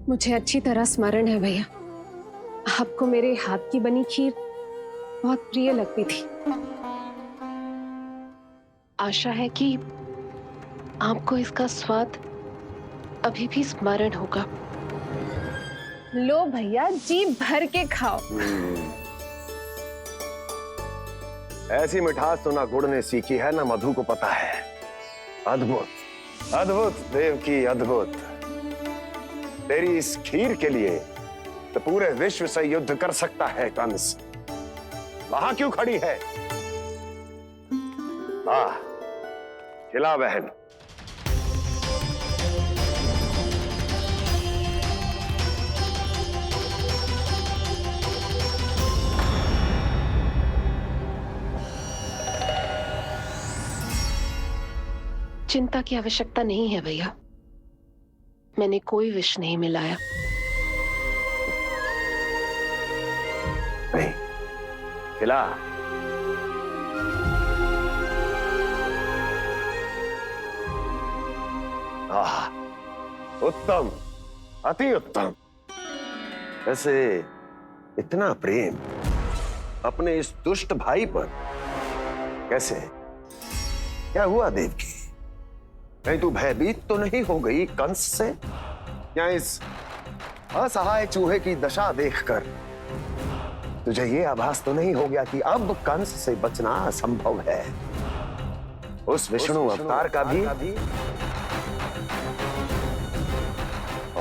मुझे अच्छी तरह स्मरण है भैया, आपको मेरे हाथ की बनी खीर बहुत प्रिय लगती थी। आशा है कि आपको इसका स्वाद अभी भी स्मरण होगा। लो भैया, जी भर के खाओ। ऐसी मिठास तो ना गुड़ ने सीखी है ना मधु को पता है। अद्भुत अद्भुत देवकी, अद्भुत। तेरी इस खीर के लिए तो पूरे विश्व से युद्ध कर सकता है कंस। वहां क्यों खड़ी है? खिला बहन। चिंता की आवश्यकता नहीं है भैया, मैंने कोई विष नहीं मिलाया। नहीं, खिला। उत्तम, अति उत्तम। वैसे इतना प्रेम अपने इस दुष्ट भाई पर कैसे? क्या हुआ देवकी? कहीं तू भयभीत तो नहीं हो गई कंस से? या इस असहाय चूहे की दशा देखकर तुझे ये आभास तो नहीं हो गया कि अब कंस से बचना असंभव है? उस विष्णु अवतार का भी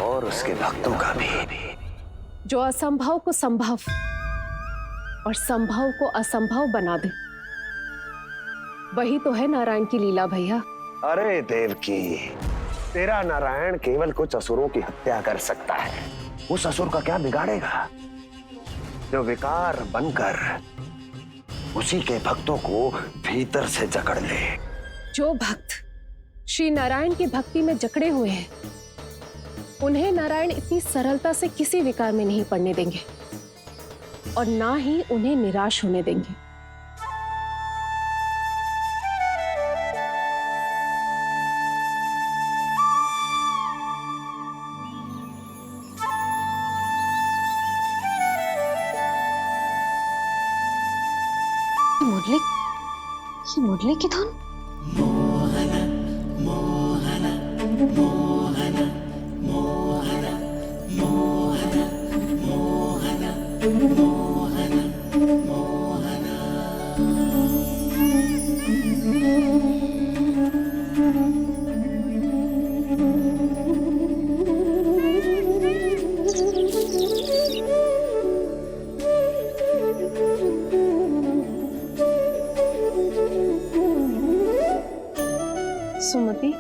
और उसके भक्तों का भी। जो असंभव को संभव और संभव को असंभव बना दे, वही तो है नारायण की लीला भैया। अरे देवकी, तेरा नारायण केवल कुछ असुरों की हत्या कर सकता है। उस असुर का क्या बिगाड़ेगा जो विकार बनकर उसी के भक्तों को भीतर से जकड़ ले। जो भक्त श्री नारायण की भक्ति में जकड़े हुए हैं, उन्हें नारायण इतनी सरलता से किसी विकार में नहीं पड़ने देंगे और ना ही उन्हें निराश होने देंगे। मुरली की धुन। सुमति,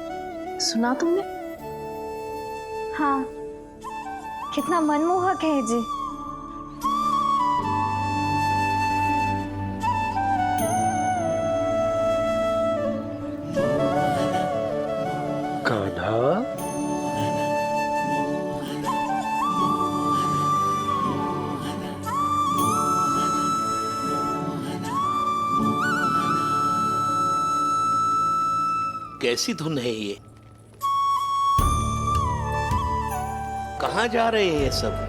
सुना तुमने? हाँ, कितना मनमोहक है जी। कान्हा, कैसी धुन है ये? कहाँ जा रहे हैं ये सब?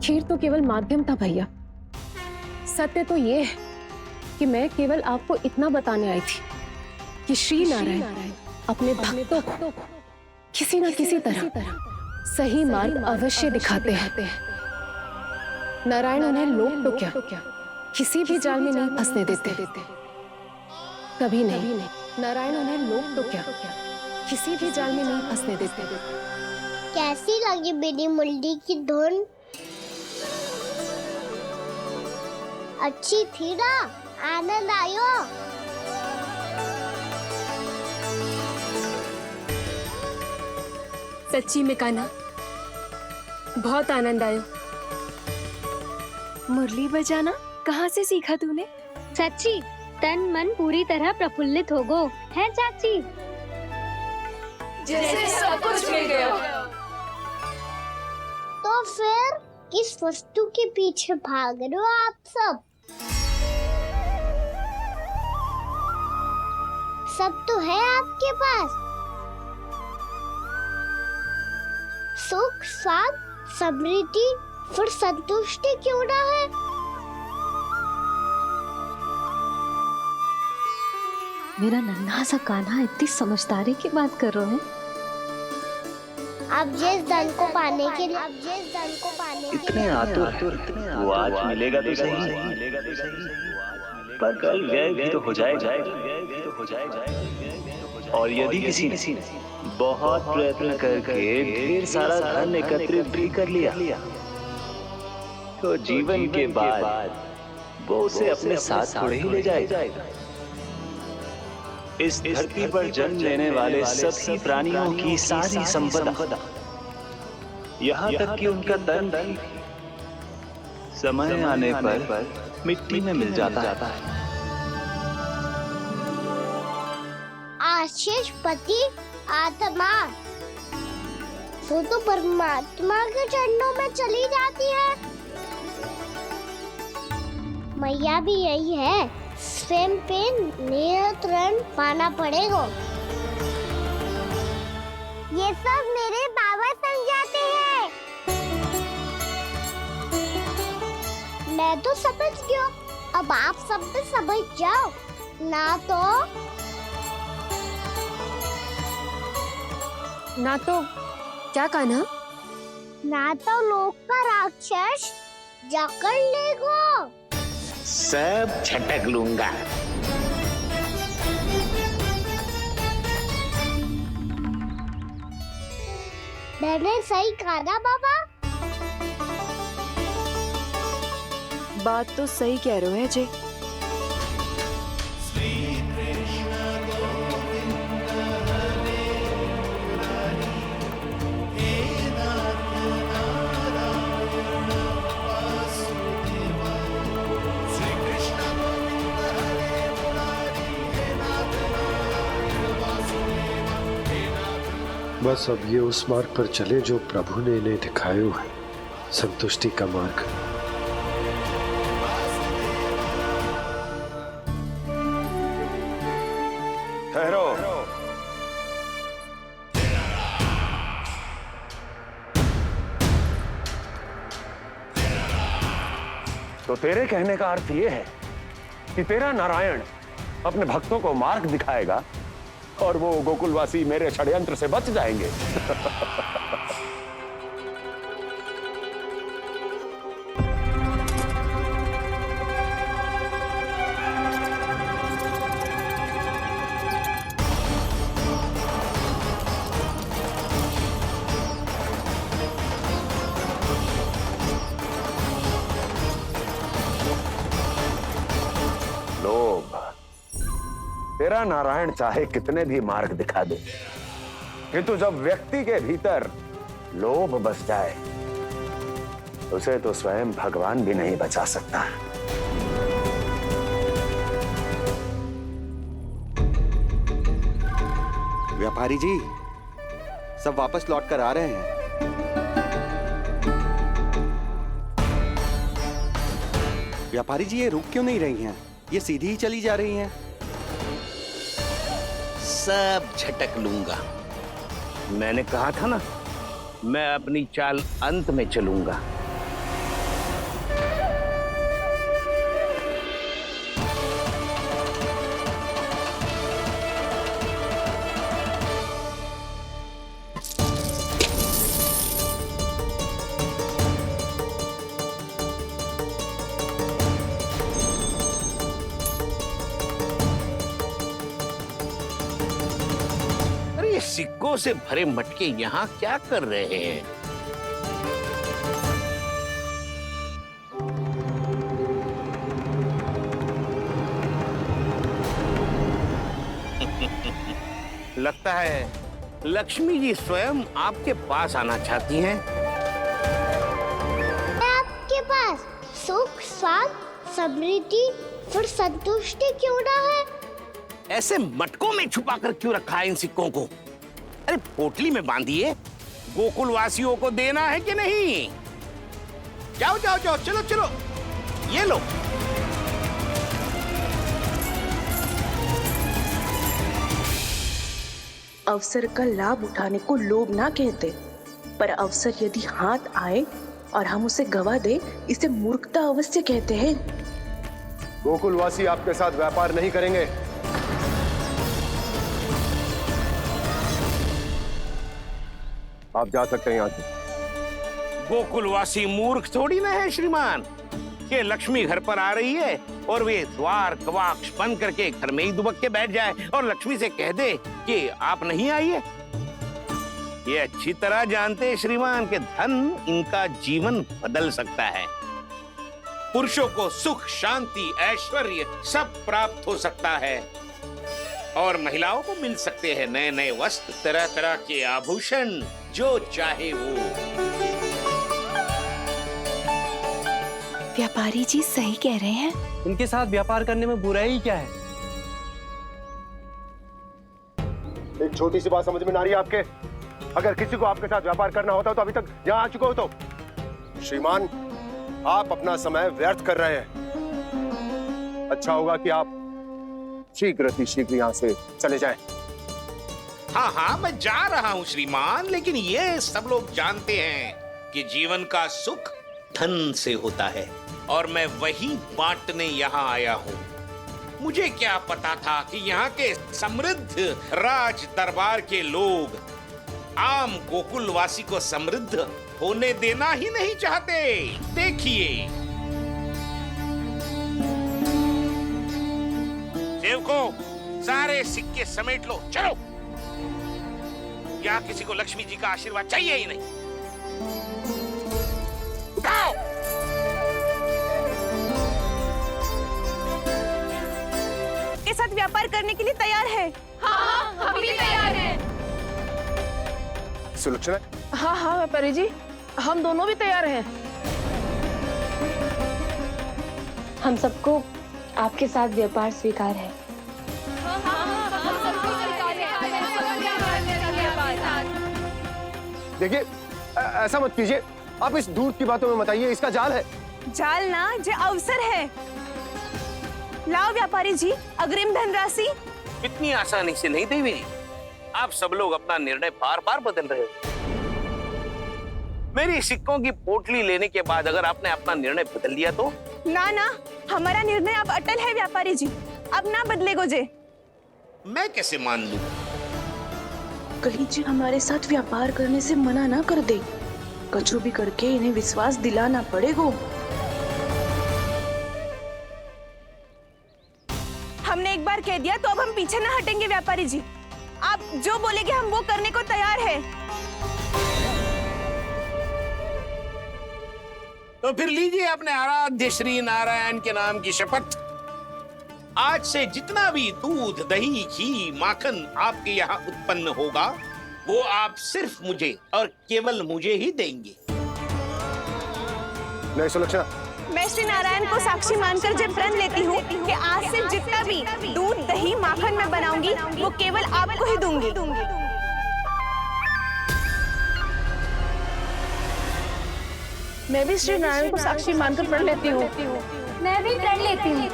खीर तो केवल माध्यम था भैया। सत्य तो ये है कि मैं केवल आपको इतना बताने आई थी कि श्री नारायण अपने भक्तों को किसी न किसी तरह सही मार्ग अवश्य दिखाते हैं। नारायण उन्हें लोग तो क्या किसी भी जाल में नहीं फंसने देते। कभी नहीं। नारायण उन्हें लोग तो क्या किसी भी जाल में नहीं फंसने देते। कैसी लगी मेरी मुरली की धुन? अच्छी थी ना? आनंद आयो? सच्ची में कान्हा, बहुत आनंद आया। मुरली बजाना कहाँ से सीखा तूने? सच्ची तन मन पूरी तरह प्रफुल्लित हो गो है चाची। जैसे सब कुछ मिल गया। तो फिर किस वस्तु के पीछे भाग रहे हो आप सब? सब तो है आपके पास। सुख, स्वाद, समृद्धि, फिर संतुष्टि क्यों ना है? मेरा नन्हा सा कान्हा इतनी समझदारी की बात कर रहे हैं। अब जिस धन को पाने के लिए इतने आतुर वो आज मिलेगा तो सही, पर कल गायब भी तो हो जाएगा। और यदि किसी ने बहुत प्रयत्न करके ढेर सारा धन एकत्रित भी कर लिया, तो जीवन के बाद वो उसे अपने साथ थोड़े ही ले जाएगा। इस धरती पर जन्म लेने वाले सभी प्राणियों की सारी संपदा, यहाँ तक कि उनका तन भी समय आने पर मिट्टी में मिल जाता है। आशीष पति आत्मा वो तो परमात्मा के चरणों में चली जाती है। मैया भी यही है, स्वयं पे नियंत्रण पाना पड़ेगा। ये सब मेरे बाबा समझाते हैं। मैं तो समझ गया, अब आप सब भी समझ जाओ ना तो क्या कान्हा? ना तो लोक का राक्षस जकड़ लेगा। सब झटक लूंगा। मैंने सही कहा ना बाबा? बात तो सही कह रहे हो है जी। बस अब ये उस मार्ग पर चले जो प्रभु ने इन्हें दिखाया है, संतुष्टि का मार्ग। ठहरो। तो तेरे कहने का अर्थ यह है कि तेरा नारायण अपने भक्तों को मार्ग दिखाएगा और वो गोकुलवासी मेरे षड्यंत्र से बच जाएंगे। लोभ। तेरा नारायण चाहे कितने भी मार्ग दिखा दे, किंतु जब व्यक्ति के भीतर लोभ बस जाए, उसे तो स्वयं भगवान भी नहीं बचा सकता। व्यापारी जी, सब वापस लौट कर आ रहे हैं। व्यापारी जी, ये रुक क्यों नहीं रही हैं? ये सीधी ही चली जा रही हैं। सब झटक लूंगा। मैंने कहा था ना, मैं अपनी चाल अंत में चलूंगा। सिक्कों से भरे मटके यहाँ क्या कर रहे हैं? लगता है लक्ष्मी जी स्वयं आपके पास आना चाहती हैं। आपके पास सुख, स्वाद, समृद्धि और संतुष्टि क्यों ना है? ऐसे मटकों में छुपा कर क्यों रखा है इन सिक्कों को? अरे पोटली में बांधिए, गोकुल वासियों को देना है कि नहीं? जाओ जाओ जाओ, चलो चलो, ये लो। अवसर का लाभ उठाने को लोभ ना कहते, पर अवसर यदि हाथ आए और हम उसे गवा दे, इसे मूर्खता अवश्य कहते हैं। गोकुलवासी आपके साथ व्यापार नहीं करेंगे। आप जा सकते हैं यहाँ से। गोकुलवासी मूर्ख थोड़ी ना है श्रीमान, कि लक्ष्मी घर पर आ रही है और वे द्वार कवाक्ष बंद करके घर में ही दुबक के बैठ जाए और लक्ष्मी से कह दे कि आप नहीं आइए। ये अच्छी तरह जानते हैं श्रीमान कि धन इनका जीवन बदल सकता है। पुरुषों को सुख, शांति, ऐश्वर्य सब प्राप्त हो सकता है और महिलाओं को मिल सकते हैं नए नए वस्त्र, तरह तरह के आभूषण, जो चाहे वो। व्यापारी जी सही कह रहे हैं। इनके साथ व्यापार करने में बुराई क्या है? एक छोटी सी बात समझ में ना रही है आपके? अगर किसी को आपके साथ व्यापार करना होता तो अभी तक यहाँ आ चुके हो। तो श्रीमान, आप अपना समय व्यर्थ कर रहे हैं। अच्छा होगा कि आप शीघ्र यहाँ से चले जाएं। हाँ हाँ, मैं जा रहा हूँ श्रीमान, लेकिन ये सब लोग जानते हैं कि जीवन का सुख धन से होता है और मैं वही बांटने यहाँ आया हूँ। मुझे क्या पता था कि यहाँ के समृद्ध राज दरबार के लोग आम गोकुलवासी को समृद्ध होने देना ही नहीं चाहते। देखिए, सेवकों, सारे सिक्के समेट लो, चलो। यहाँ किसी को लक्ष्मी जी का आशीर्वाद चाहिए ही नहीं। उठाओ। के साथ व्यापार करने के लिए तैयार है। हाँ, हम भी तैयार हैं। सुलक्षणा? हाँ हाँ व्यापारी जी, हम दोनों भी तैयार हैं। हम सबको आपके साथ व्यापार स्वीकार है। देखिए, ऐसा मत कीजिए। आप इस दूध की बातों में मत आइए, इसका जाल है। जाल ना, जो अवसर है। लाओ व्यापारी जी अग्रिम धनराशि। इतनी आसानी से नहीं देवी जी। आप सब लोग अपना निर्णय बार बार बदल रहे हो। मेरी सिक्कों की पोटली लेने के बाद अगर आपने अपना निर्णय बदल दिया तो? ना ना, हमारा निर्णय अब अटल है व्यापारी जी, अब ना बदले गोजे। मैं कैसे मान लूं? कहीं जी हमारे साथ व्यापार करने से मना ना कर दे। कछु भी करके इन्हें विश्वास दिलाना पड़ेगा। हमने एक बार कह दिया तो अब हम पीछे ना हटेंगे व्यापारी जी। आप जो बोलेंगे हम वो करने को तैयार है। तो फिर लीजिए अपने आराध्य श्री नारायण के नाम की शपथ। आज से जितना भी दूध, दही, घी, माखन आपके यहाँ उत्पन्न होगा वो आप सिर्फ मुझे और केवल मुझे ही देंगे। नहीं सुलक्षणा, मैं श्री नारायण को साक्षी मानकर जब प्रण लेती हूँ कि आज से जितना भी दूध, दही, माखन मैं बनाऊंगी वो केवल आपको ही दूंगी। मैं भी श्री नारायण को साक्षी मानकर प्रण लेती हूँ। मैं भी प्रण लेती हूँ।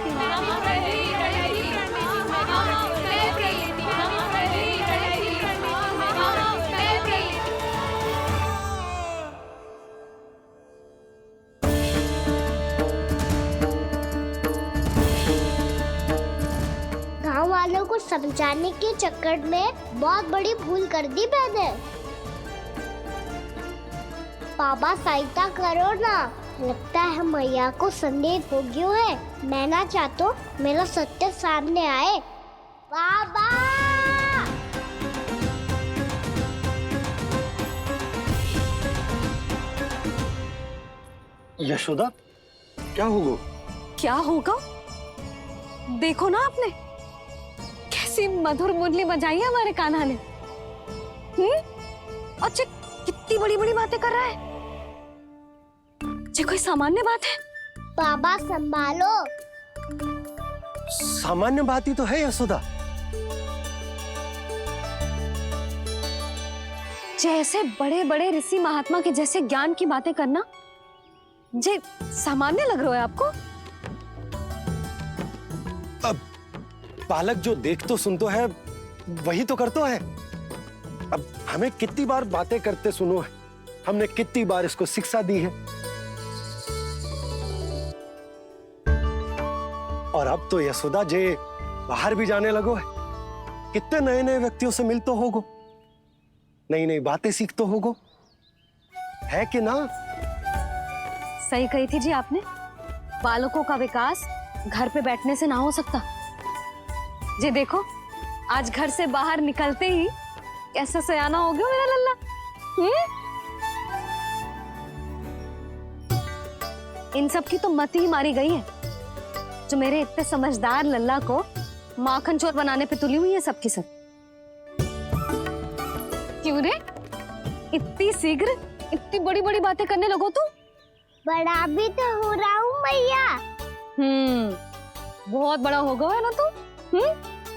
गाँव वालों को समझाने के चक्कर में बहुत बड़ी भूल कर दी मैंने। बाबा सहायता करो ना, लगता है मैया को संदेह हो गया है। मैं ना चाहता मेरा सत्य सामने आए। बाबा! यशोदा, क्या होगा? क्या होगा? देखो ना आपने कैसी मधुर मुरली बजाई है हमारे कान्हा ने। अच्छा, कितनी बड़ी बड़ी बातें कर रहा है। ये कोई सामान्य बात है? बाबा संभालो। सामान्य बात ही तो है यशोदा। जैसे बड़े बड़े ऋषि महात्मा के जैसे ज्ञान की बातें करना जे सामान्य लग रहा है आपको? अब बालक जो देख तो सुन तो है, वही तो कर तो है। अब हमें कितनी बार बातें करते सुनो है, हमने कितनी बार इसको शिक्षा दी है। और अब तो यशोदा जे बाहर भी जाने लगो है, कितने नए नए व्यक्तियों से मिल तो होगो, नई नई बातें सीख तो होगो, है कि ना? सही कही थी जी आपने। बालकों का विकास घर पे बैठने से ना हो सकता। जी देखो, आज घर से बाहर निकलते ही कैसा सयाना हो गया मेरा लल्ला। इन सब की तो मत ही मारी गई है, जो मेरे इतने समझदार लल्ला को माखन चोर बनाने पे तुली हुई है सबकी सब। क्यों रे, इतनी शीघ्र इतनी बड़ी बड़ी बातें करने लगो तू? बड़ा भी तो हो रहा हूँ मैया। बहुत बड़ा हो गया है ना तू।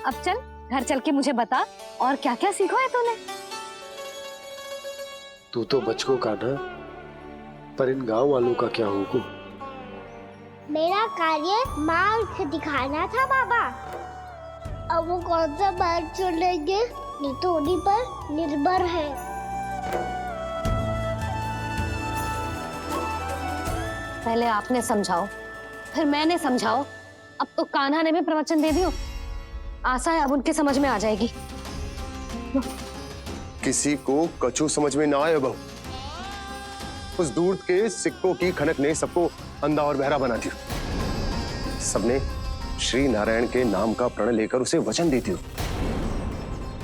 अब चल घर चल के मुझे बता और क्या क्या सीखा है तूने। तू तो बचको कान्हा, पर इन गांव वालों का क्या होगा? मेरा कार्य मार्ग दिखाना था बाबा। अब वो कौन सा मार्ग चुनेंगे, ये तो उन्हीं पर निर्भर है। पहले आपने समझाओ, फिर मैंने समझाओ। अब तो कान्हा ने भी प्रवचन दे दियो। आशा है अब उनके समझ में आ जाएगी। किसी को कछु समझ में ना आए बहू। उस दूर के सिक्कों की खनक ने सबको अंधा और बहरा बना दिया। सबने श्री नारायण के नाम का प्रण लेकर उसे वचन देती हो।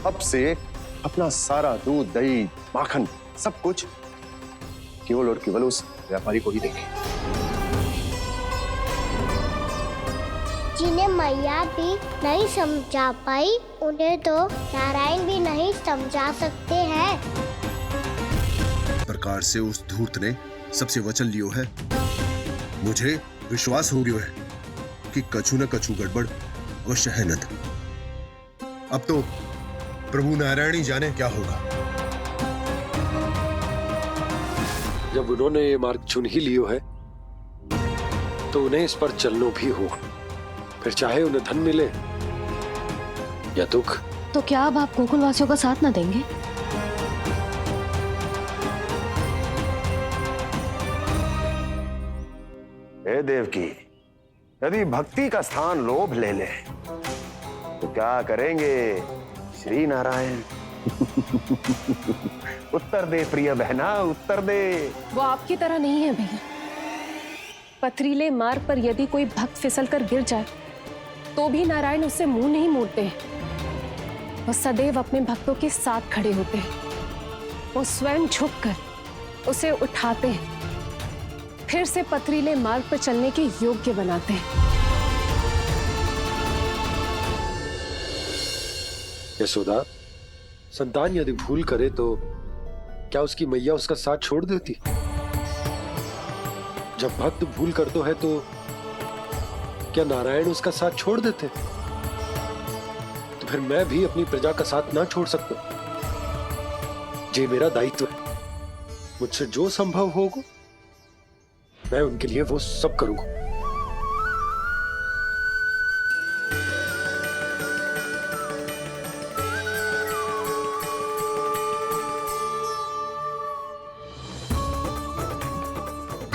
अब से अपना सारा दूध, दही, माखन सब कुछ केवल और केवल उस व्यापारी को ही देंगे। जिन्हें मैया भी नहीं समझा पाई, उन्हें तो नारायण भी नहीं समझा सकते हैं। प्रकार से उस धूर्त ने सबसे वचन लियो है। मुझे विश्वास हो गयो है कि कछु न कछु गड़बड़ अवश्य है नंद। अब तो प्रभु नारायण ही जाने क्या होगा। जब उन्होंने ये मार्ग चुन ही लियो है, तो उन्हें इस पर चलना भी होगा। फिर चाहे उन्हें धन मिले या दुख। तो क्या अब आप गोकुलवासियों का साथ ना देंगे? हे देवकी, यदि भक्ति का स्थान लोभ ले ले तो क्या करेंगे श्री नारायण? उत्तर दे प्रिय बहना, उत्तर दे। वो आपकी तरह नहीं है भैया। पथरीले मार्ग पर यदि कोई भक्त फिसल कर गिर जाए तो भी नारायण उससे मुंह नहीं मोड़ते हैं। वो सदैव अपने भक्तों के साथ खड़े होते हैं। वो स्वयं झुककर उसे उठाते हैं, फिर से पथरीले मार्ग पर चलने के योग्य बनाते हैं। यशोदा, संतान यदि भूल करे तो क्या उसकी मैया उसका साथ छोड़ देती? जब भक्त भूल कर तो है तो क्या नारायण उसका साथ छोड़ देते? तो फिर मैं भी अपनी प्रजा का साथ ना छोड़ सकता। ये मेरा दायित्व है। मुझसे जो संभव होगा मैं उनके लिए वो सब करूंगा।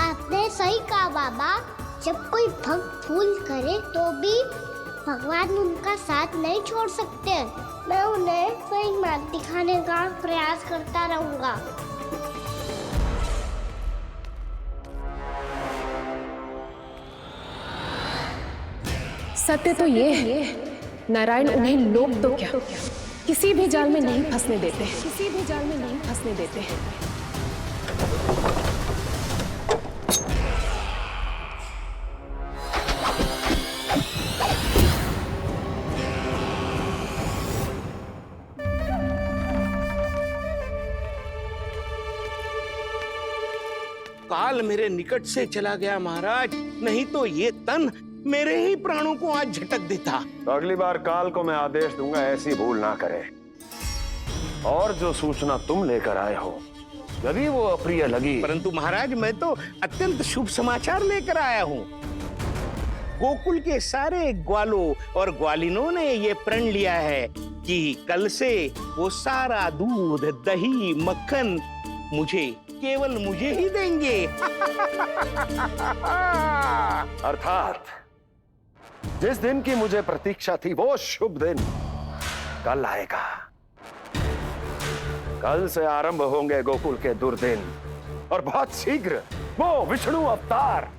आपने सही कहा बाबा। जब कोई भक्त भूल करे तो भी भगवान उनका साथ नहीं छोड़ सकते। मैं उन्हें सही मार्ग दिखाने का प्रयास करता रहूंगा। सत्य तो ये है, नारायण उन्हें लोग तो क्या किसी भी जाल में नहीं फंसने देते, किसी भी जाल में नहीं फंसने देते हैं। काल मेरे निकट से चला गया महाराज, नहीं तो ये तन मेरे ही प्राणों को आज झटक देता। तो अगली बार काल को मैं आदेश दूंगा ऐसी भूल ना करे। और जो सूचना तुम लेकर आए हो यदि वो अप्रिय लगी, परंतु महाराज मैं तो अत्यंत शुभ समाचार लेकर आया हूँ। गोकुल के सारे ग्वालों और ग्वालिनों ने ये प्रण लिया है कि कल से वो सारा दूध, दही, मक्खन मुझे, केवल मुझे ही देंगे। अर्थात जिस दिन की मुझे प्रतीक्षा थी वो शुभ दिन कल आएगा। कल से आरंभ होंगे गोकुल के दुर्दिन और बहुत शीघ्र वो विष्णु अवतार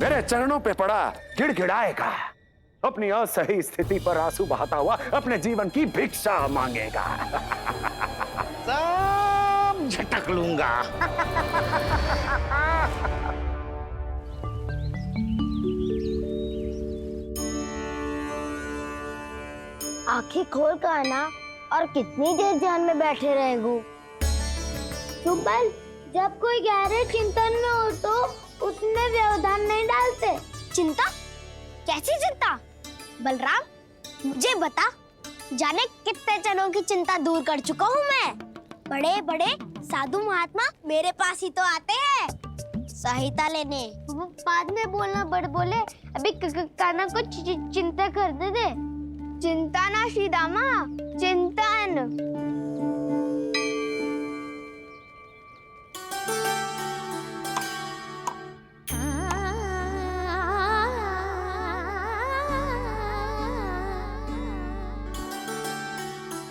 मेरे चरणों पे पड़ा गिड़गिड़ाएगा, अपनी असही स्थिति पर आंसू बहाता हुआ अपने जीवन की भिक्षा मांगेगा। सब झटक लूंगा। आंखें खोल कर आना और कितनी देर ध्यान में बैठे रहेगो? सुबह जब कोई गहरे चिंतन में हो तो उसमें व्यवधान नहीं डालते। चिंता? कैसी चिंता? बलराम मुझे बता, जाने कितने जनों की चिंता दूर कर चुका हूँ मैं। बड़े बड़े साधु महात्मा मेरे पास ही तो आते हैं सहायता लेने। बाद में बोलना बड़ बोले, अभी काना को चिंता करने दे। चिंता ना श्रीदामा, चिंतन।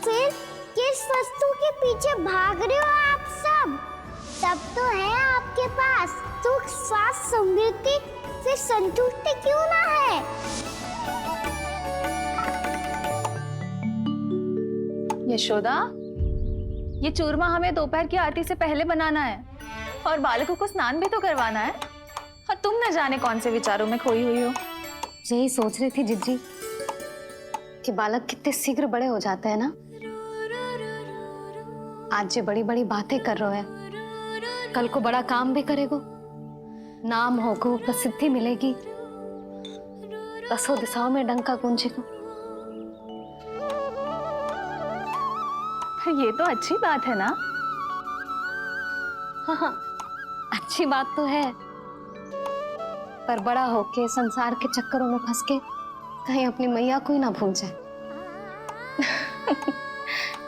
फिर किस वस्तु के पीछे भाग रहे हो आप सब? सब तो है आपके पास, सुख, स्वास्थ्य, समृद्धि से संतुष्टि क्यों ना है? यशोदा, ये चूरमा हमें दोपहर की आरती से पहले बनाना है और बालकों को स्नान भी तो करवाना है, और तुम न जाने कौन से विचारों में खोई हुई हो। यही सोच रही थी जिज्जी कि बालक कितने शीघ्र बड़े हो जाते हैं ना। आज जो बड़ी बड़ी बातें कर रहे हैं, कल को बड़ा काम भी करेगो, नाम होगो, प्रसिद्धि मिलेगी, दसों दिशाओं में डंका गूंजेगो। ये तो अच्छी बात है ना? हाँ, अच्छी बात तो है, पर बड़ा होके संसार के चक्करों में फंस के कहीं अपनी मैया को ही ना भूल जाए।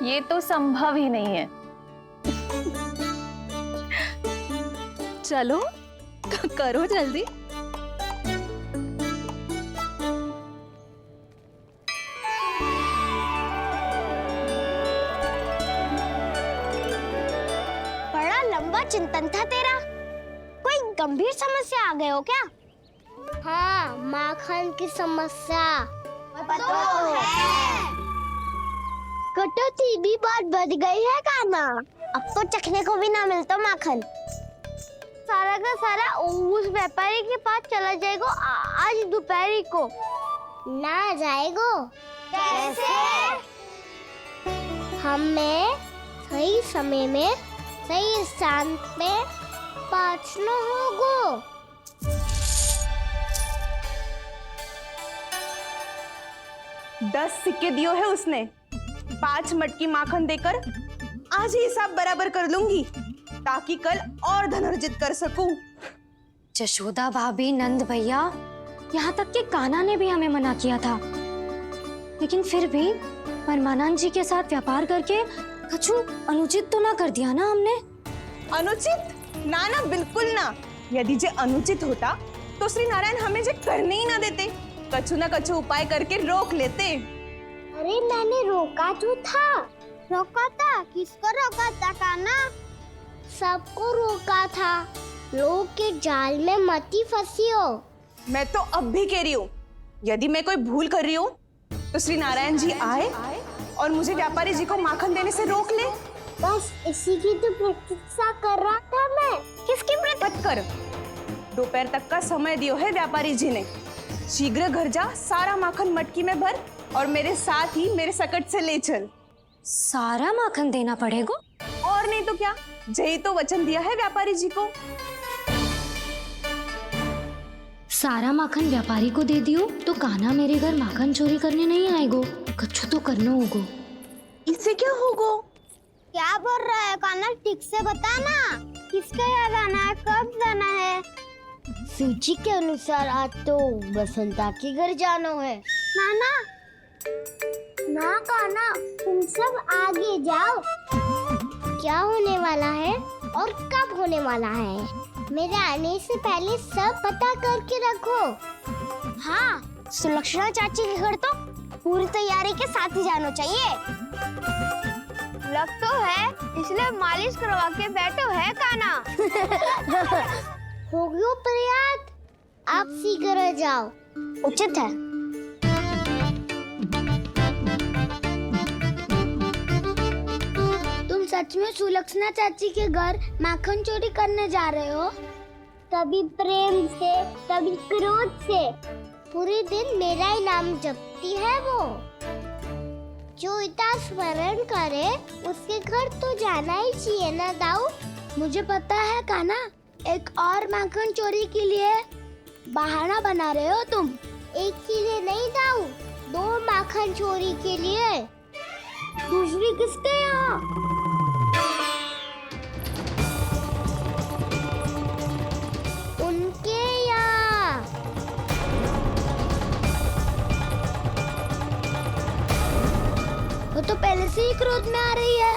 ये तो संभव ही नहीं है। चलो करो जल्दी। बड़ा लंबा चिंतन था तेरा। कोई गंभीर समस्या आ गए हो क्या? हाँ, माखन की समस्या तो है। कटौती भी बहुत बढ़ गई है काना। अब तो चखने को भी ना मिलता माखन। सारा का सारा उस व्यापारी के पास चला जाएगा आज दोपहर को। ना जाएगो? कैसे? हमें सही समय में सही स्थान पे पहुंचना होगा। दस सिक्के दियो है उसने, 5 मटकी माखन देकर आज ही हिसाब बराबर कर लूंगी ताकि कल और धन अर्जित कर सकूं। जशोदा भाभी, नंद भैया, यहाँ तक कि कान्हा ने भी हमें मना किया था, लेकिन फिर भी परमानंद जी के साथ व्यापार करके कुछ अनुचित तो ना कर दिया ना हमने? अनुचित? ना ना, बिल्कुल ना। यदि जे अनुचित होता तो श्री नारायण हमें जे करने ही ना देते, कछु ना कछु उपाय करके रोक लेते। अरे मैंने रोका तो था। रोका था? किसको रोका था कान्हा? सबको रोका था। लोग के जाल में मत ही फंसी हो। मैं तो अब भी कह रही हूँ, यदि मैं कोई भूल कर रही हूँ तो श्री नारायण जी आए और मुझे व्यापारी जी को माखन देने से रोक ले। बस इसी की तो प्रतीक्षा कर रहा था मैं। किसकी प्रतीक्षा? कर, दोपहर तक का समय दियो है व्यापारी जी ने। शीघ्र घर जा, सारा माखन मटकी में भर और मेरे साथ ही मेरे सकट से ले चल। सारा माखन देना पड़ेगा? और नहीं तो क्या, यही तो वचन दिया है व्यापारी जी को। सारा माखन व्यापारी को दे दियो तो कान्हा मेरे घर माखन चोरी करने नहीं आएगो। कछु तो करना होगो। इससे क्या होगो? क्या बोल रहा है कान्हा, ठीक से बता ना। किसका यहाँ जाना है, कब जाना है? सूची के अनुसार आज तो बसंता के घर जाना है। नाना ना कान्हा, तुम सब आगे जाओ। क्या होने वाला है और कब होने वाला है, मेरे आने से पहले सब पता करके रखो। हाँ, सुलक्षणा चाची के घर तो पूरी तैयारी के साथ ही जाना चाहिए। लग तो है, इसलिए मालिश करवा के बैठो है कान्हा। हो गयो प्रयास, आप शीघ्र जाओ, उचित है। तुम सच में सुलक्षणा चाची के घर माखन चोरी करने जा रहे हो? कभी प्रेम से, कभी क्रोध से, पूरे दिन मेरा ही नाम जपती है वो। जो इतना स्मरण करे उसके घर तो जाना ही चाहिए ना दाऊ। मुझे पता है कान्हा, एक और माखन चोरी के लिए बहाना बना रहे हो तुम। एक के लिए नहीं दाऊ, 2 माखन चोरी के लिए। दूसरी किसके यहाँ? उनके यहाँ। वो तो पहले से ही क्रोध में आ रही है।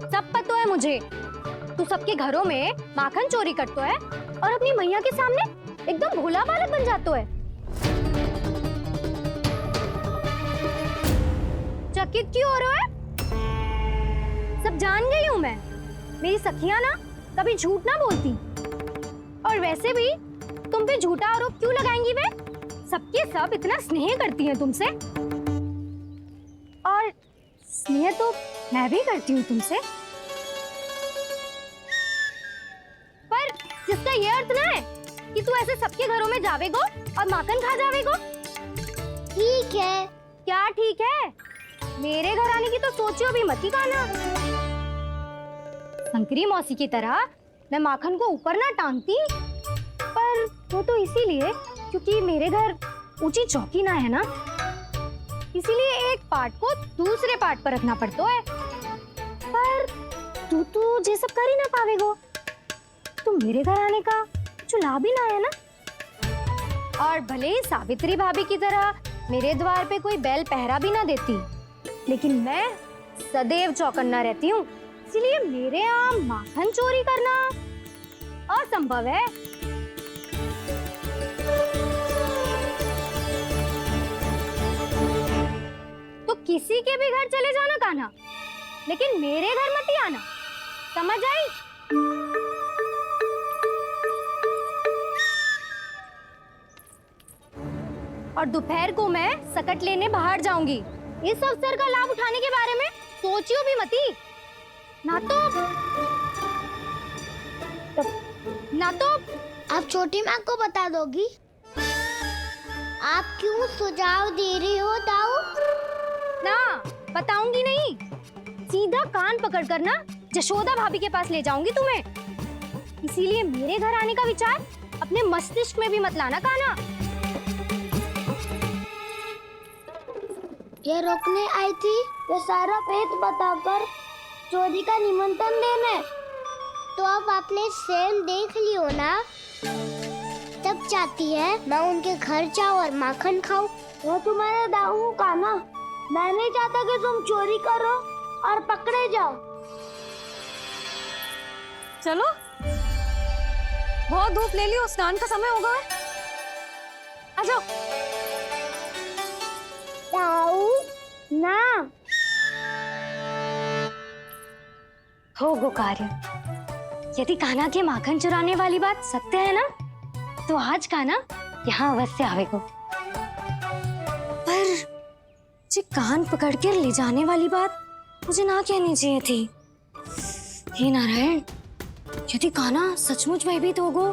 सब पता है मुझे, तू सबके घरों में माखन चोरी करतो है और अपनी मैया के सामने एकदम भोला बालक बन जातो है। चकित क्यों हो रहा है? सब जान गई हूँ मैं, मेरी सखियां ना कभी झूठ ना बोलती। और वैसे भी तुम पे झूठा आरोप क्यों लगाएंगी वे? सबके सब इतना स्नेह करती हैं तुमसे, और स्नेह तो मैं भी करती हूँ तुमसे। पर जिसका ये अर्थ ना है कि तू ऐसे सबके घरों में जावेगो और माखन खा जावेगो। ठीक है। क्या ठीक है? मेरे घर आने की तो सोचियो भी मत ही कान्हा। शंकरी मौसी की तरह मैं माखन को ऊपर ना टांगती, पर वो तो इसीलिए क्योंकि मेरे घर ऊंची चौकी ना है ना, इसीलिए एक पार्ट को दूसरे पार्ट पर रखना पड़ता है। पर तू तो ये सब कर ही ना पावेगो, तो मेरे घर आने का कुछ लाभ ही ना है ना। और भले ही सावित्री भाभी की तरह मेरे द्वार पे कोई बैल पहरा भी ना देती, लेकिन मैं सदैव चौकन्ना रहती हूँ, इसीलिए मेरे यहाँ माखन चोरी करना असंभव है। तो किसी के भी घर चले जाना कान्हा, लेकिन मेरे घर मत ही आना, समझ आई? और दोपहर को मैं सकट लेने बाहर जाऊंगी। इस अवसर का लाभ उठाने के बारे में सोचियो भी मती, ना तो आप छोटी माँ को बता दोगी? आप क्यों सुझाव दे रही हो दाऊ? ना बताऊंगी नहीं, सीधा कान पकड़ कर ना जशोदा भाभी के पास ले जाऊंगी तुम्हें। इसीलिए मेरे घर आने का विचार अपने मस्तिष्क में भी मत लाना कान्हा। ये रोकने आई थी ये सारा पेट बताकर चोरी का निमंत्रण देने, तो अब आपने स्वयं देख लियो ना। तब चाहती है मैं उनके घर जाऊँ और माखन खाऊं। वो तुम्हारा दाऊ कान्हा, मैं नहीं चाहता कि तुम चोरी करो और पकड़े जाओ। चलो, बहुत धूप ले लियो, स्नान का समय होगा। आ जाओ। दाऊ ना हो गो कार्य। यदि कान्हा के माखन चुराने वाली बात सत्य है ना, तो आज कान्हा यहाँ अवश्य आवेगो। पर जी कान पकड़ कर ले जाने वाली बात मुझे ना कहनी चाहिए थी। हे नारायण, यदि कान्हा सचमुच भयभीत होगो,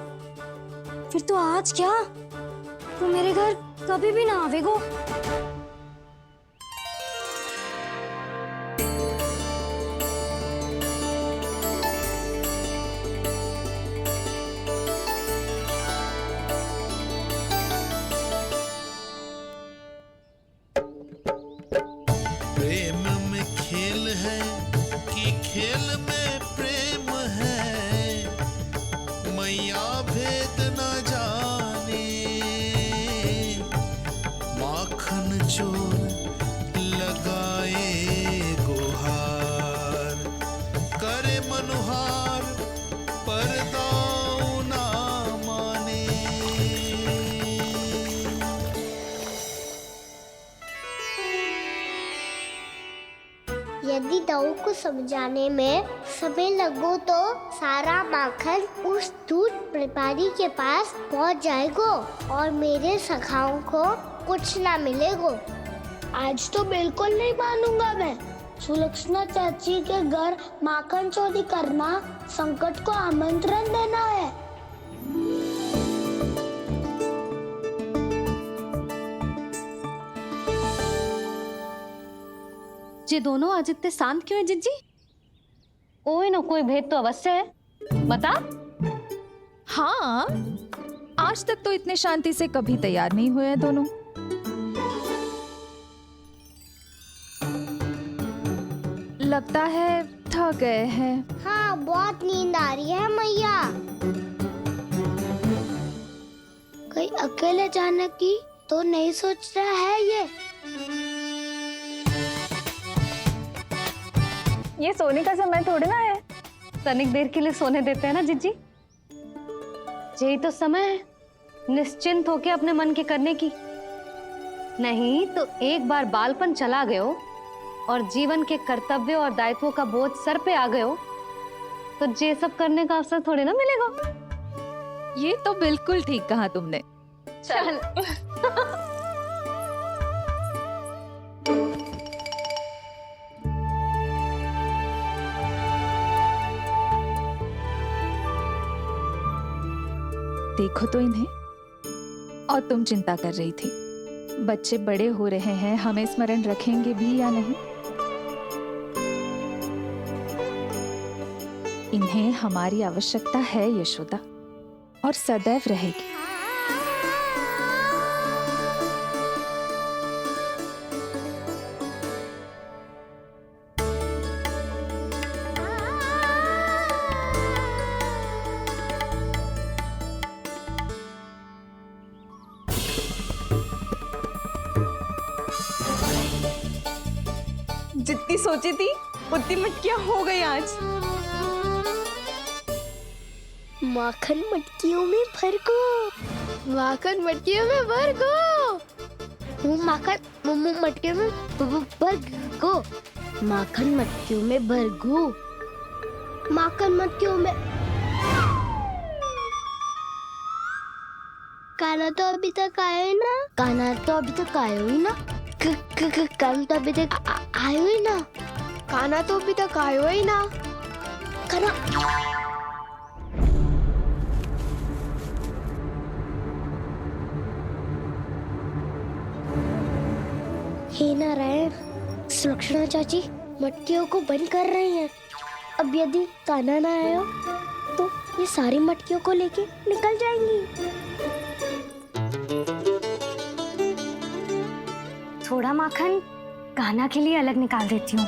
फिर तो आज क्या, तो मेरे घर कभी भी ना आवेगो। खेल में प्रेम है, मैया भेद न जाने। माखन चोर लगाए गुहार, करे मनुहार पर दाऊ ना माने। यदि दाऊ को समझाने में समय लगो तो सारा माखन उस दूध व्यापारी के पास पहुंच जाएगा और मेरे सखाओं को कुछ ना मिलेगा। आज तो बिल्कुल नहीं मानूंगा मैं। सुलक्षणा चाची के घर माखन चोरी करना संकट को आमंत्रण देना है। ये दोनों आज इतने शांत क्यों है जिज्जी? कोई ना कोई भेद तो अवश्य है, बता। हाँ, आज तक तो इतने शांति से कभी तैयार नहीं हुए हैं दोनों। लगता है थक गए हैं। हाँ, बहुत नींद आ रही है मैया। कहीं अकेले जाने की तो नहीं सोच रहा है ये सोने का समय थोड़ी ना है। तनिक देर के लिए सोने देते हैं ना जिज्जी। यही तो समय है निश्चिंत होके अपने मन के करने की। नहीं तो एक बार बालपन चला गयो और जीवन के कर्तव्यों और दायित्वों का बोझ सर पे आ गयो तो ये सब करने का अवसर थोड़ी ना मिलेगा। ये तो बिल्कुल ठीक कहा तुमने। चल देखो तो इन्हें। और तुम चिंता कर रही थी बच्चे बड़े हो रहे हैं, हमें स्मरण रखेंगे भी या नहीं। इन्हें हमारी आवश्यकता है यशोदा, और सदैव रहेगी। जितनी सोची थी उतनी मटकियां हो गई आज। माखन मटकियों में भर को। माखन मटकियों में भर को। माखन मटकियों में भर को। माखन मटकियों में भर को। माखन मटकियों में। काना तो अभी तक आया ही ना। काना तो अभी तक आया ही ना। काना तो अभी तक आयो ही ना। काना तो अभी तक आयो ही ना। काना हे नारायण, सुलक्षणा चाची मटकियों को बंद कर रही हैं। अब यदि काना ना आया तो ये सारी मटकियों को लेके निकल जाएंगी। थोड़ा माखन कान्हा के लिए अलग निकाल देती हूँ।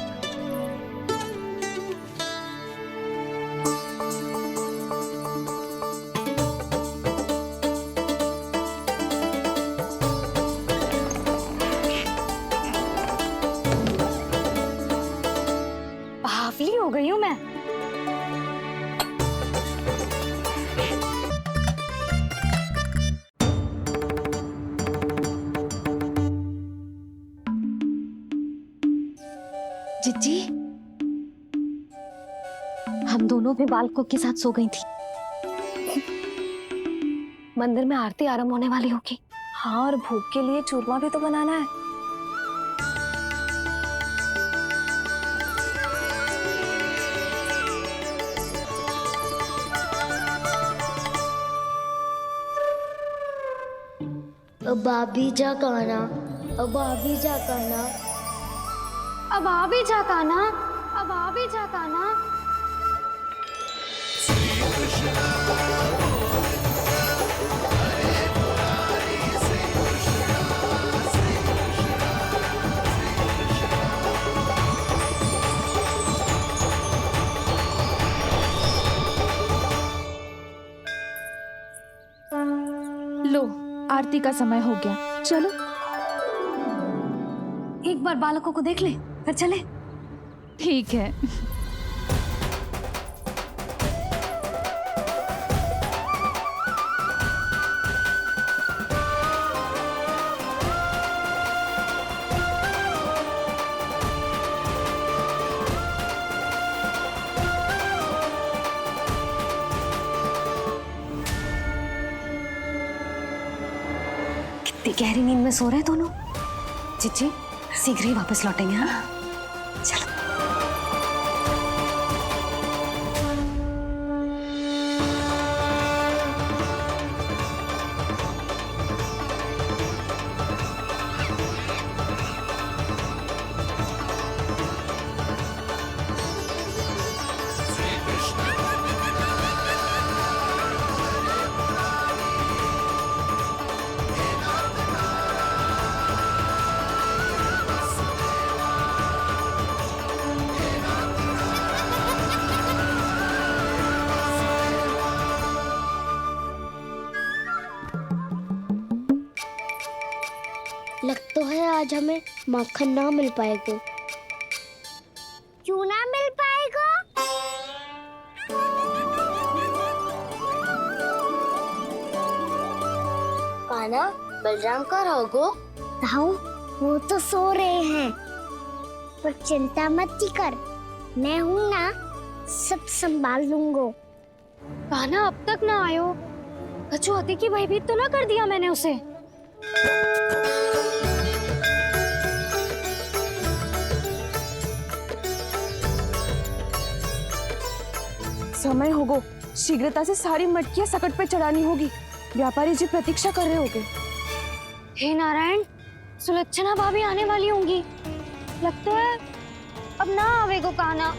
बावली हो गई हूँ मैं। जिज्जी, हम दोनों भी बालकों के साथ सो गई थी। मंदिर में आरती आरंभ होने वाली होगी। हाँ, और भूख के लिए चूरमा भी तो बनाना है। अब आ भी जा कान्हा। अब आ भी जा कान्हा। अब आ भी जा कान्हा। अब आ भी जा कान्हा। आरती का समय हो गया, चलो। एक बार बालकों को देख ले, फिर चले। ठीक है। कितनी गहरी नींद में सो रहे दोनों। चिच्ची शीघ्र ही वापस लौटेंगे। हाँ चलो। लग तो है आज हमें माखन ना मिल पाएगा। क्यों ना मिल पाएगा? कान्हा, बलराम का रहोगो? ताऊ, वो तो सो रहे हैं। पर चिंता मत कर, मैं हूँ ना, सब संभाल लूंगा। कान्हा अब तक ना आयो। कछु आते की भयभीत तो ना कर दिया मैंने उसे? समय होगो, शीघ्रता से सारी मटकियां सकट पे चढ़ानी होगी। व्यापारी जी प्रतीक्षा कर रहे होंगे। हे नारायण, सुलक्षणा भाभी आने वाली होंगी। लगता है अब ना आवेगो कान्हा।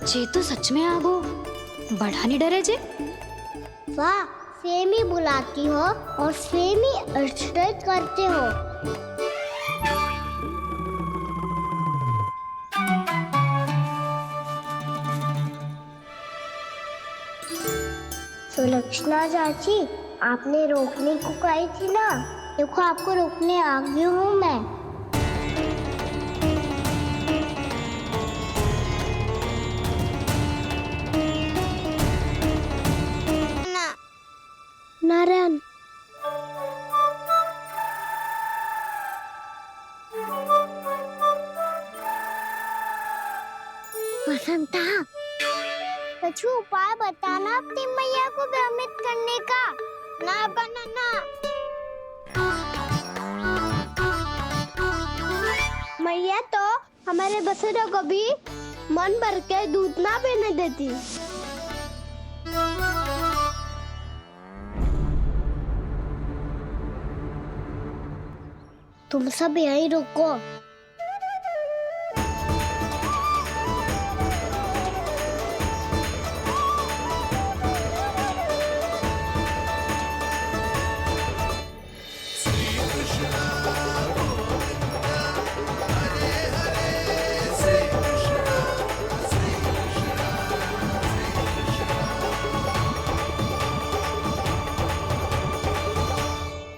जे तो सच में आगो, बड़ा नहीं डरे जे। वाह, सेम ही बुलाती हो और सेम ही अर्चना करते हो। सुलक्षणा चाची, आपने रोकने को कही थी ना, देखो आपको रोकने आ गई हूँ मैं। नारायण, वसंता, कछु उपाय बताना अपनी मैया को भ्रमित करने का। ना बनाना। मैया तो हमारे बसेरा को भी मन भर के दूध ना पीने देती। तुम सब यहीं रुको।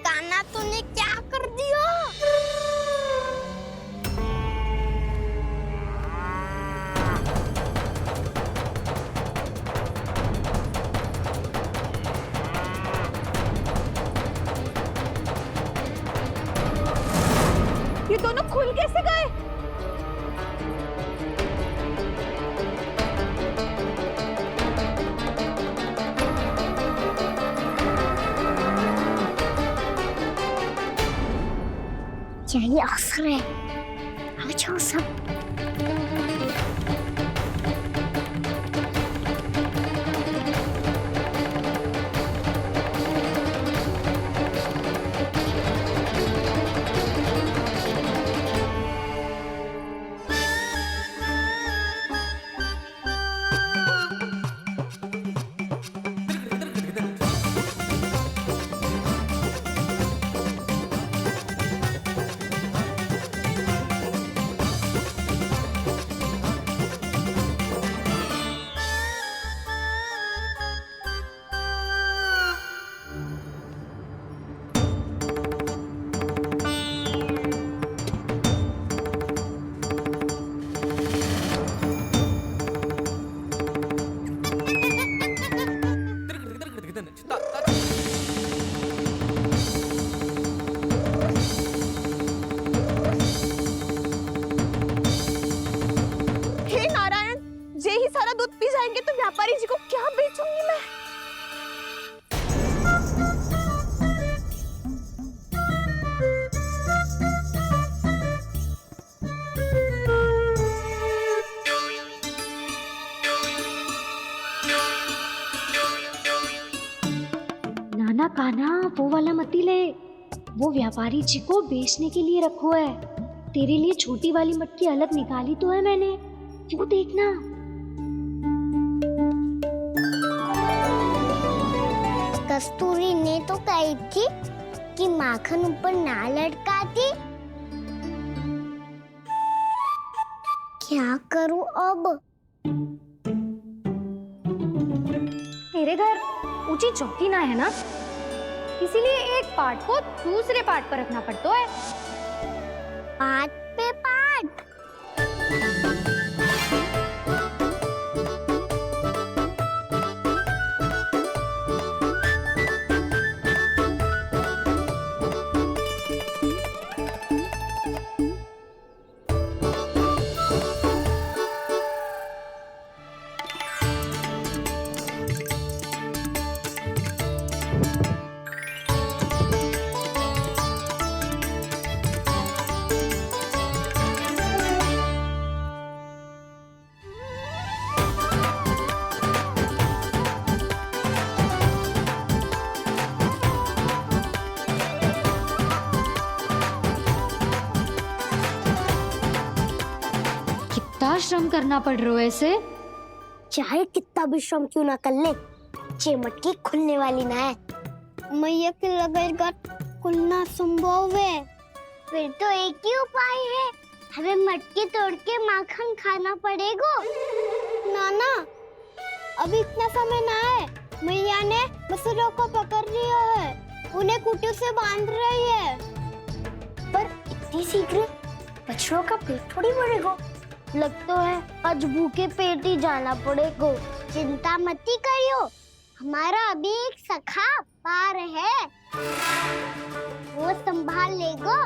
कान्हा, तूने क्या कर दिया? ये दोनों खुल कैसे गए? यही अवसर है, हमें छो सब। हे नारायण, जे ही सारा दूध पी जाएंगे तो व्यापारी जी को क्या बेचूंगी मैं? नाना कान्हा, वो वाला मती ले, वो व्यापारी जी को बेचने के लिए रखो है। तेरे लिए छोटी वाली मटकी अलग निकाली तो है मैंने, वो देखना। कस्तूरी ने तो कही थी कि माखन ऊपर ना लटकाती। क्या करूं अब? मेरे घर ऊंची चौकी ना है ना, इसीलिए एक पार्ट को दूसरे पार्ट पर रखना पड़ता है। पार्ट पे पार्ट। श्रम करना पड़ रहा है ऐसे। चाहे कितना भी श्रम क्यों ना कर ले, ये मटकी खुलने वाली ना है। मैया के लगेगा खुलना संभव है। फिर तो एक ही उपाय है, हमें मटकी तोड़ के माखन खाना पड़ेगा। नाना, अभी इतना समय ना है। मैया ने बछड़ों को पकड़ लिया है, उन्हें कुटियों से बांध रही है। पर इतनी शीघ्र बछड़ों का पेट थोड़ी भरेगा। लगता है आज भूखे पेट ही जाना पड़ेगा। चिंता मत करियो, हमारा अभी एक सखा पार है, वो संभाल लेगा।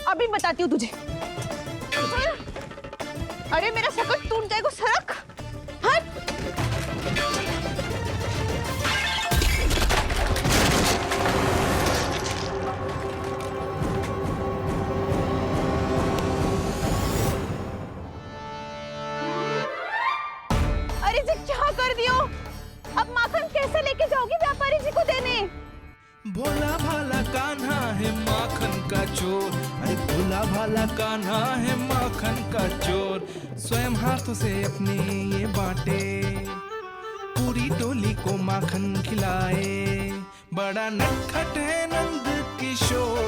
अभी बताती हूँ तुझे। अरे मेरा सकट टूट जाएगा, सरक हट। अरे जी क्या कर दियो? अब माखन कैसे लेके जाओगी व्यापारी जी को देने? भोला भाला कान्हा है माखन का चोर, अरे भोला भाला कान्हा है माखन का चोर। स्वयं हाथों से अपने ये बांटे, पूरी टोली को माखन खिलाए। बड़ा नटखट है नंद किशोर।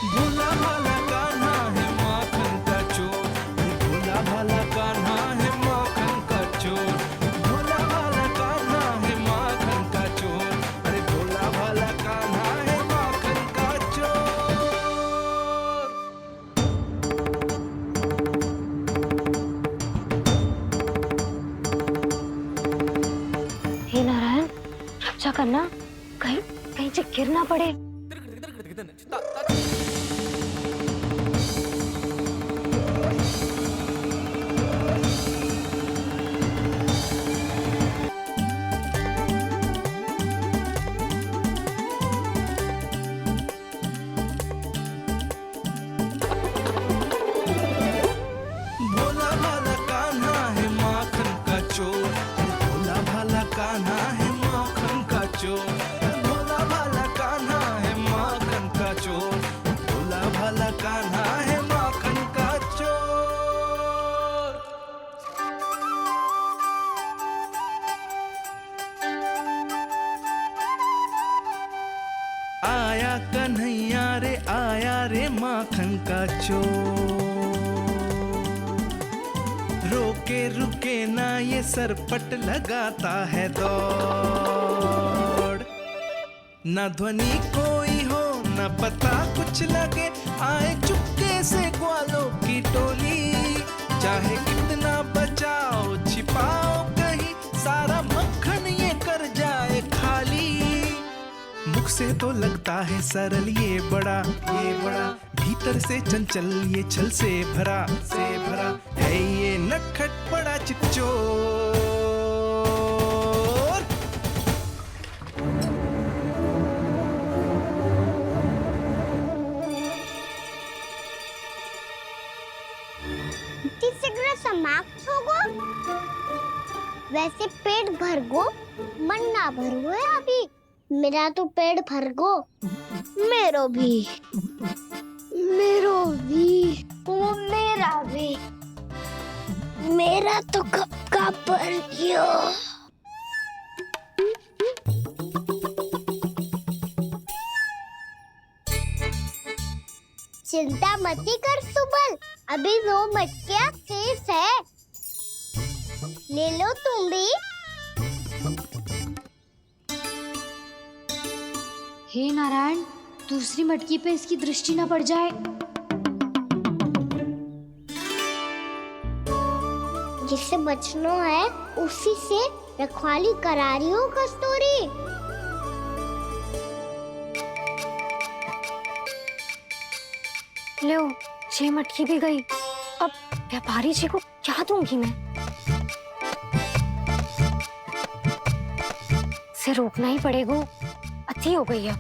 भोला भाला कान्हा है माखन का चोर, अरे भोला भाला कान्हा है माखन का चोर। भोला भाला कान्हा है माखन का चोर, अरे भोला भाला कान्हा है माखन का चोर। कहीं कहीं से गिर ना पड़े। भोला भाला कान्हा है माखन का चोर, भोला भाला कान्हा है माखन का चोर, भोला भाला कान्हा है माखन का चोर, भोला भाला कान्हा है माखन का चोर। आया कन्हैया रे आया रे माखन का चोर, रोके रुके ना ये सरपट लगाता है दौड़, न ध्वनि कोई हो न पता कुछ लगे, आए चुपके से ग्वालों की टोली, चाहे कितना बचाओ छिपाओ कहीं, सारा मक्खन ये कर जाए खाली। मुख से तो लगता है सरल ये बड़ा भीतर से चंचल ये छल से भरा है ये नटखट बड़ा चिच्चोर। तीसरा समाप्त हो गो, वैसे पेट भर गो मन ना भर गो है अभी, मेरा तो पेट भर गो, मेरो भी ओ मेरा भी, मेरा तो कब का भर गयो। चिंता मती कर सुबल, अभी 2 मटकियाँ शेष है, ले लो तुम भी। हे नारायण, दूसरी मटकी पे इसकी दृष्टि न पड़ जाए। जिससे बचना है उसी से रखवाली करा रही हो कस्तूरी। लो, 6 मटकी भी गई, अब व्यापारी जी को क्या दूंगी मैं? इसे रोकना ही पड़ेगा, अति हो गई है।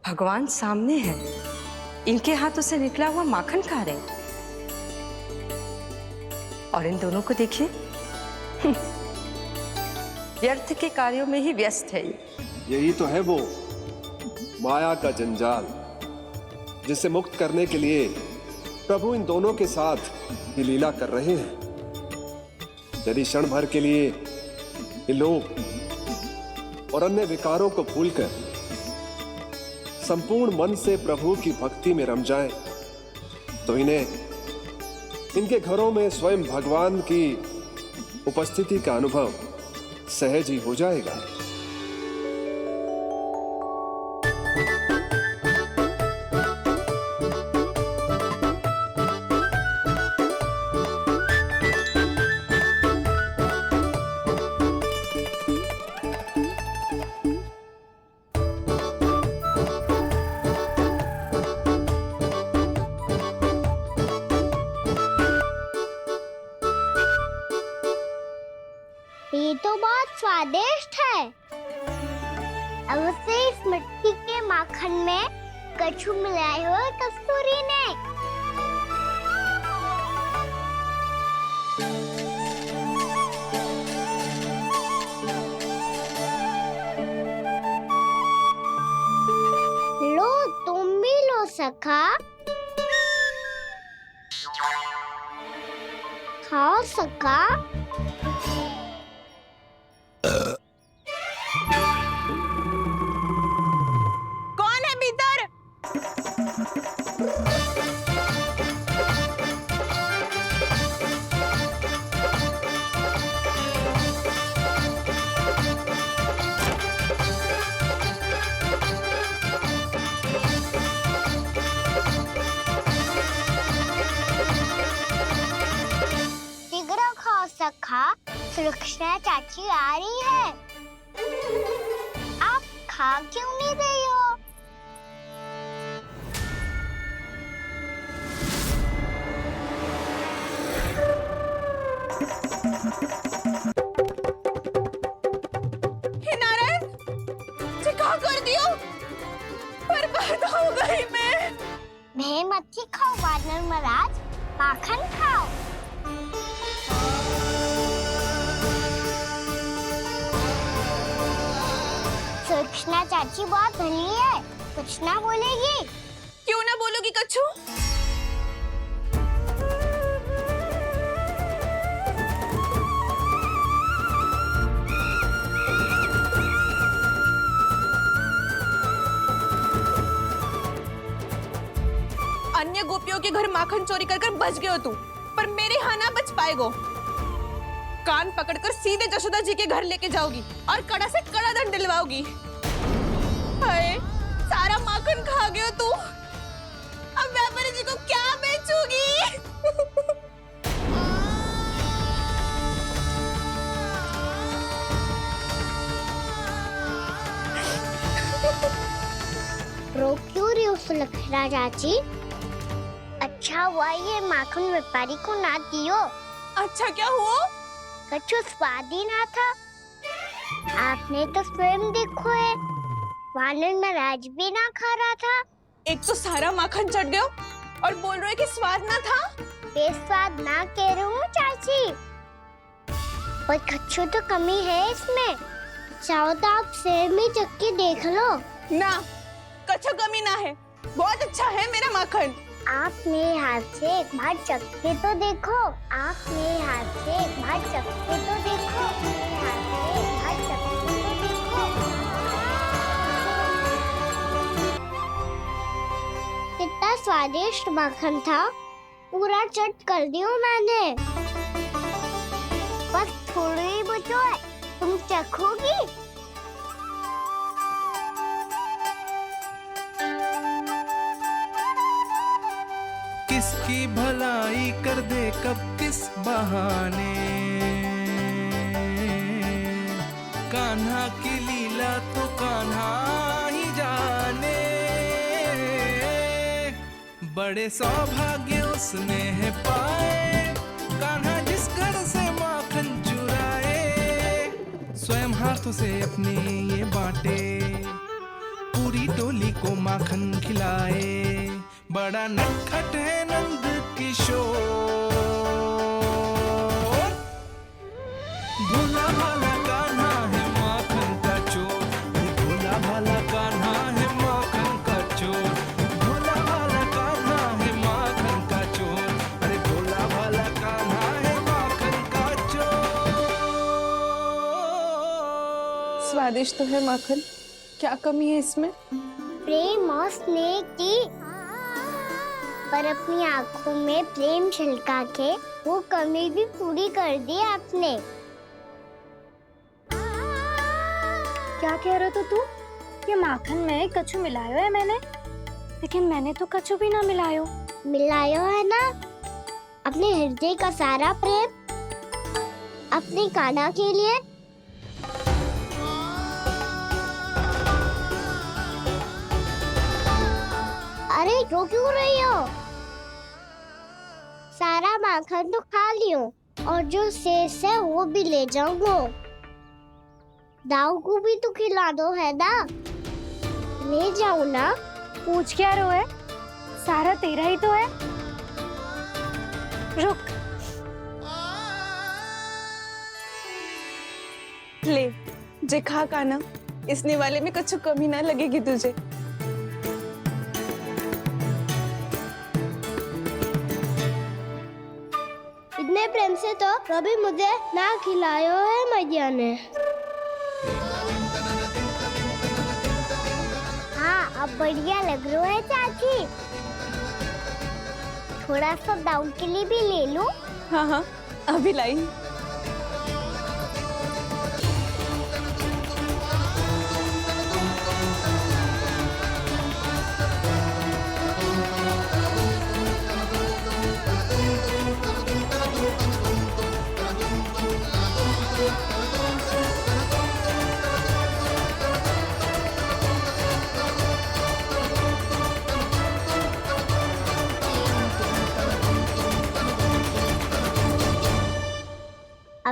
भगवान सामने है, इनके हाथों से निकला हुआ माखन खा रहे, और इन दोनों को देखिए व्यर्थ के कार्यों में ही व्यस्त है। यही तो है वो माया का जंजाल, जिसे मुक्त करने के लिए प्रभु इन दोनों के साथ ये लीला कर रहे हैं। यदि क्षण भर के लिए ये लोग और अन्य विकारों को भूलकर संपूर्ण मन से प्रभु की भक्ति में रम जाएं, तो इन्हें इनके घरों में स्वयं भगवान की उपस्थिति का अनुभव सहज ही हो जाएगा। ये तो बहुत स्वादिष्ट है। अवश्य इस मिट्टी के माखन में कछु मिलाए हो कस्तूरी ने। लो, तुम भी लो सखा, खाओ सखा। कौन है भीतर? सुलक्षणा चाची आ रही है। आप खा क्यों नहीं रही हो? हे नारायण, जी क्या कर दियो? बर्बाद हो गई मैं मच्छी खाओ वानर महाराज, माखन खाओ। सुलक्षणा चाची बहुत भली है, कुछ ना बोलेगी। क्यों ना बोलोगी कच्छू? अन्य गोपियों के घर माखन चोरी कर बच गए हो तू, पर मेरे यहाँ ना बच पाएगो। कान पकड़कर सीधे जशोदा जी के घर लेके जाओगी और कड़ा से कड़ा दंड दिलवाओगी। हाय, सारा माखन खा गए हो तू। अब व्यापारी जी को क्या बेचूगी? रो क्यों रही हो सुलक्षणा चाची? अच्छा हुआ ये माखन व्यापारी को ना दियो। अच्छा क्या हुआ? कछु स्वाद ही ना था। आपने तो स्वयं देखो है, वानर महाराज भी ना खा रहा था। एक तो सारा माखन चढ़ गया और बोल रहे कि स्वाद ना था। बेस्वाद ना कह रही हूँ चाची, पर कछु तो कमी है इसमें। चाहो तो आप स्वयं ही चख के देख लो। ना, कछु कमी ना है, बहुत अच्छा है मेरा माखन। आप मेरे हाथ से एक बार चख के तो देखो। आप मेरे हाथ से एक बार चख के तो देखो। मेरे हाथ से एक बार चख के तो देखो। कितना स्वादिष्ट माखन था, पूरा चट कर दिया मैंने। बस थोड़ी ही बचो है, तुम चखोगी? किसकी भलाई कर दे कब किस बहाने, कान्हा की लीला तो कान्हा ही जाने। बड़े सौभाग्य उसने है पाए, कान्हा जिस घर से माखन चुराए। स्वयं हाथों से अपने ये बांटे, पूरी टोली को माखन खिलाए। बड़ा नटखट है नंद किशोर, भोला भाला कान्हा है माखन का चोर। भोला भाला कान्हा है माखन का चोर। भोला भाला कान्हा है माखन का चोर। अरे भोला भाला कान्हा है माखन का चोर। स्वादिष्ट तो है माखन, क्या कमी है इसमें? प्रेम और स्नेह की, पर अपनी आंखों में प्रेम छलका के वो कमी भी पूरी कर दी आपने। क्या कह रहे हो तू? ये माखन में कछु मिलायो है मैंने, लेकिन मैंने तो कछु भी ना मिलायो। मिलायो है ना अपने हृदय का सारा प्रेम अपनी कान्हा के लिए। अरे रो क्यों रही हो? सारा माखन तो खा लियो और जो शेष है वो भी ले जाऊंगा। दाऊ को भी तो खिला दो है ना, ले जाओ ना। पूछ क्या रहो है, सारा तेरा ही तो है। रुक, ले जे खा कान्हा, इसने वाले में कछु कमी ना लगेगी तुझे। इतने प्रेम से तो कभी मुझे ना खिलायो है मैया ने। हाँ, अब बढ़िया लग रहा है चाची। थोड़ा सा दाऊ के लिए भी ले लो। हाँ हाँ, अभी लाई।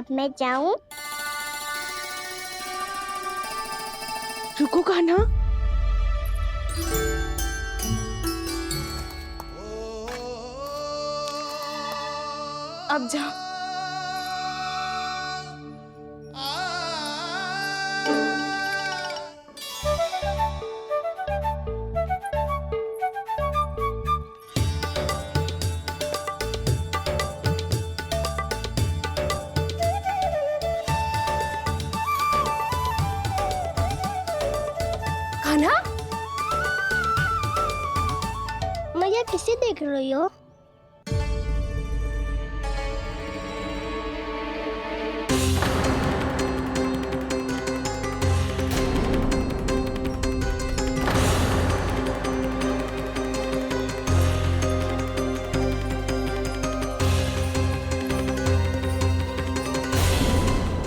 अब मैं जाऊं? रुको कान्हा, अब जा। कान्हा, मैया किसे देख रही हो?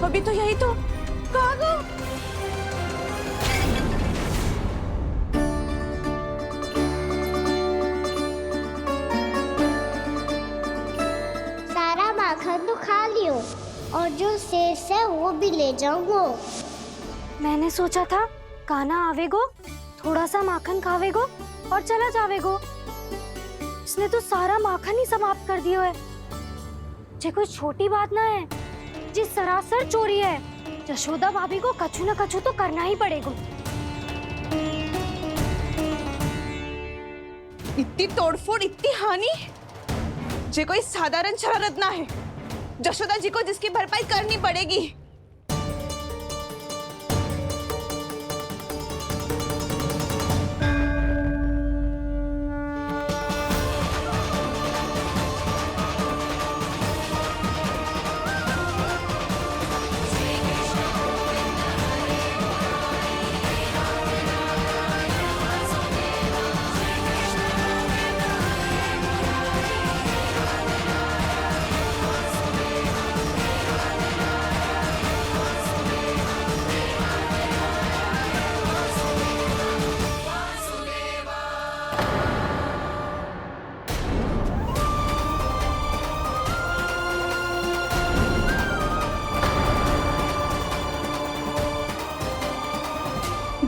अभी तो यही तो कहाँ गो? सारा माखन तो खा लियो और जो शेष है वो भी ले जाऊंगो। मैंने सोचा था कान्हा आवेगो, थोड़ा सा माखन खावेगो और चला जावेगो। इसने तो सारा माखन ही समाप्त कर दियो है। ये कोई छोटी बात ना है, जी सरासर चोरी है। यशोदा भाभी को कछु न कछु तो करना ही पड़ेगा। इतनी तोड़फोड़, इतनी हानि, ये कोई साधारण शरारत ना है। यशोदा जी को जिसकी भरपाई करनी पड़ेगी।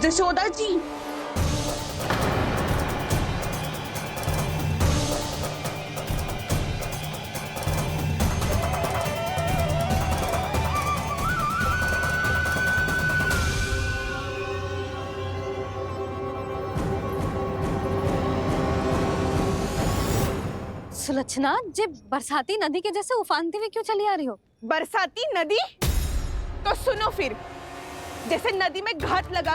यशोदा जी, सुलक्षणा, जे बरसाती नदी के जैसे उफानते हुए क्यों चली आ रही हो? बरसाती नदी? तो सुनो फिर, जैसे नदी में घाट लगा